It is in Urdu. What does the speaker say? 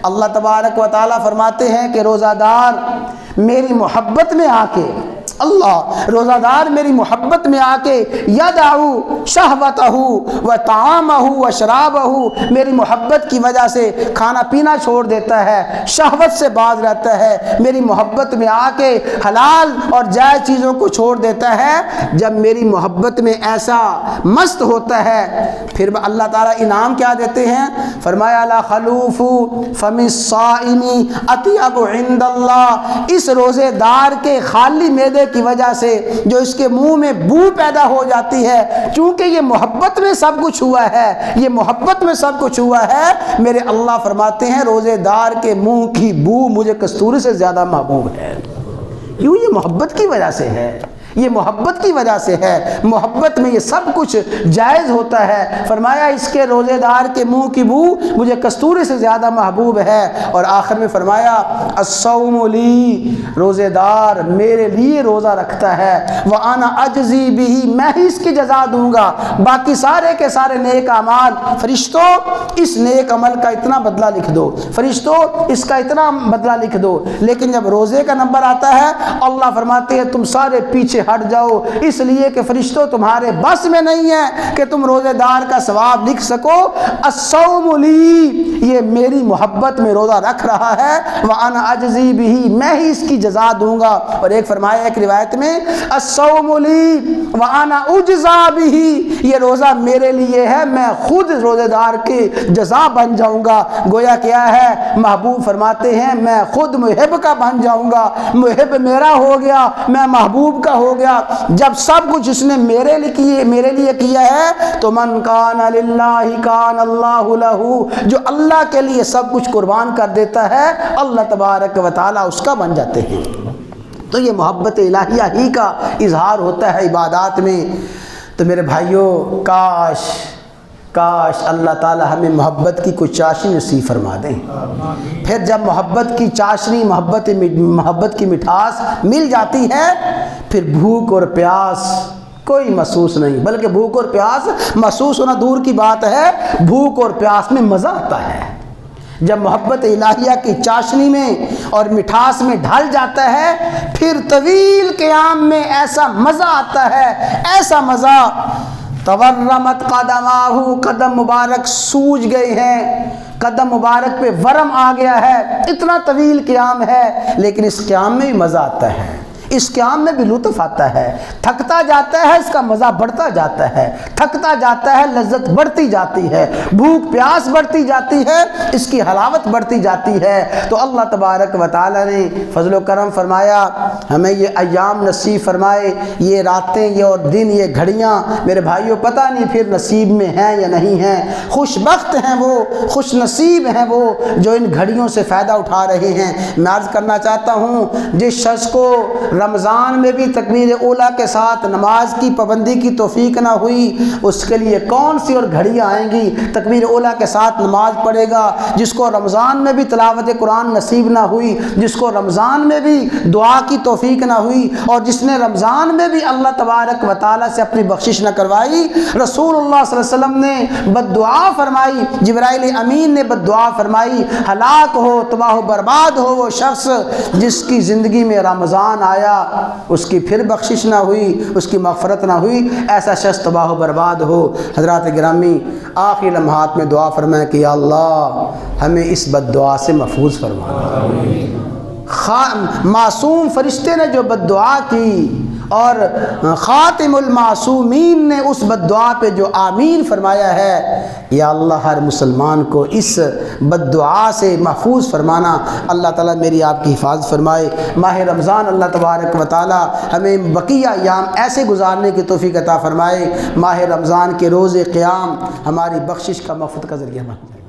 اللہ تبارک و تعالیٰ فرماتے ہیں کہ روزہ دار میری محبت میں آ کے، اللہ روزہ دار میری محبت میں آ کے یدعو شہوتہ و طعامہ و شرابہ، میری محبت کی وجہ سے کھانا پینا چھوڑ دیتا ہے، شہوت سے باز رہتا ہے، میری محبت میں آ کے حلال اور جائز چیزوں کو چھوڑ دیتا ہے، جب میری محبت میں ایسا مست ہوتا ہے پھر اللہ تعالیٰ انعام کیا دیتے ہیں؟ فرمایا لا خلوف فم الصائم اطیب عند اللہ، اس روزے دار کے خالی معدے کی وجہ سے جو اس کے منہ میں بو پیدا ہو جاتی ہے، چونکہ یہ محبت میں سب کچھ ہوا ہے، یہ محبت میں سب کچھ ہوا ہے، میرے اللہ فرماتے ہیں روزے دار کے منہ کی بو مجھے کستوری سے زیادہ محبوب ہے۔ کیوں؟ یہ محبت کی وجہ سے ہے، یہ محبت کی وجہ سے ہے، محبت میں یہ سب کچھ جائز ہوتا ہے۔ فرمایا اس کے روزے دار کے منہ کی بو مجھے کستوری سے زیادہ محبوب ہے، اور آخر میں فرمایا الصوم لی، روزے دار میرے لیے روزہ رکھتا ہے، وَأَنَا أَجْزِي بِهِ، میں ہی اس کی جزا دوں گا، باقی سارے کے سارے نیک اعمال، فرشتوں اس نیک عمل کا اتنا بدلہ لکھ دو، فرشتوں اس کا اتنا بدلہ لکھ دو، لیکن جب روزے کا نمبر آتا ہے اللہ فرماتے ہیں تم سارے پیچھے ہٹ جاؤ، اس لیے کہ فرشتوں تمہارے بس میں نہیں ہے کہ تم روزے دار کا ثواب لکھ سکو۔ الصوم لی، یہ میری محبت میں روزہ رکھ رہا ہے، وَأَنَا أَجْزِي بِهِ، میں ہی اس کی جزا دوں گا۔ اور ایک فرمایا ایک روایت میں الصوم لی وَأَنَا أُجْزَى بِهِ، یہ روزہ میرے لیے ہے، میں خود روزے دار کی جزا بن جاؤں گا۔ گویا کیا ہے؟ محبوب فرماتے ہیں میں خود محب کا بن جاؤں گا، محب میرا ہو گیا، میں محبوب کا ہو گیا۔ جب سب کچھ اس نے میرے لیے کیا ہے تو من کان للہ کان اللہ لہ، جو اللہ کے لیے سب کچھ قربان کر دیتا ہے اللہ تبارک و تعالیٰ اس کا بن جاتے ہیں۔ تو یہ محبت الہیہ ہی کا اظہار ہوتا ہے عبادات میں۔ تو میرے بھائیوں کاش اللہ تعالی ہمیں محبت کی کوئی چاشنی نصیب فرما دیں، پھر جب محبت کی چاشنی، محبت کی مٹھاس مل جاتی ہے پھر بھوک اور پیاس کوئی محسوس نہیں، بلکہ بھوک اور پیاس محسوس ہونا دور کی بات ہے، بھوک اور پیاس میں مزہ آتا ہے۔ جب محبت الہیہ کی چاشنی میں اور مٹھاس میں ڈھل جاتا ہے پھر طویل قیام میں ایسا مزہ آتا ہے، ایسا مزہ تورمت قدماہ، قدم مبارک سوج گئے ہیں، قدم مبارک پہ ورم آ گیا ہے، اتنا طویل قیام ہے لیکن اس قیام میں بھی مزہ آتا ہے، اس قیام میں بھی لطف آتا ہے، تھکتا جاتا ہے اس کا مزہ بڑھتا جاتا ہے، تھکتا جاتا ہے لذت بڑھتی جاتی ہے، بھوک پیاس بڑھتی جاتی ہے، اس کی حلاوت بڑھتی جاتی ہے۔ تو اللہ تبارک و تعالی نے فضل و کرم فرمایا ہمیں یہ ایام نصیب فرمائے، یہ راتیں، یہ اور دن، یہ گھڑیاں میرے بھائیوں پتہ نہیں پھر نصیب میں ہیں یا نہیں ہیں۔ خوش بخت ہیں وہ، خوش نصیب ہیں وہ جو ان گھڑیوں سے فائدہ اٹھا رہے ہیں۔ میں عرض کرنا چاہتا ہوں جس شخص کو رمضان میں بھی تکبیر اولیٰ کے ساتھ نماز کی پابندی کی توفیق نہ ہوئی، اس کے لیے کون سی اور گھڑیاں آئیں گی؟ تکبیر اولیٰ کے ساتھ نماز پڑھے گا جس کو رمضان میں بھی تلاوت قرآن نصیب نہ ہوئی، جس کو رمضان میں بھی دعا کی توفیق نہ ہوئی، اور جس نے رمضان میں بھی اللہ تبارک و تعالیٰ سے اپنی بخشش نہ کروائی، رسول اللہ صلی اللہ علیہ وسلم نے بد دعا فرمائی، جبرائیل امین نے بد دعا فرمائی، ہلاک ہو، تباہ و برباد ہو وہ شخص جس کی زندگی میں رمضان آیا اس کی پھر بخشش نہ ہوئی، اس کی مغفرت نہ ہوئی، ایسا شخص تباہ و برباد ہو۔ حضرات گرامی آخری لمحات میں دعا فرمائیں کہ یا اللہ ہمیں اس بد دعا سے محفوظ فرما۔ معصوم فرشتے نے جو بد دعا کی اور خاتم المعصومین نے اس بد دعا پہ جو آمین فرمایا ہے، یا اللہ ہر مسلمان کو اس بد دعا سے محفوظ فرمانا۔ اللہ تعالیٰ میری آپ کی حفاظت فرمائے۔ ماہ رمضان اللہ تبارک و تعالیٰ ہمیں بقیہ ایام ایسے گزارنے کی توفیق عطا فرمائے، ماہ رمضان کے روز قیام ہماری بخشش کا مغفرت کا ذریعہ بن جائے۔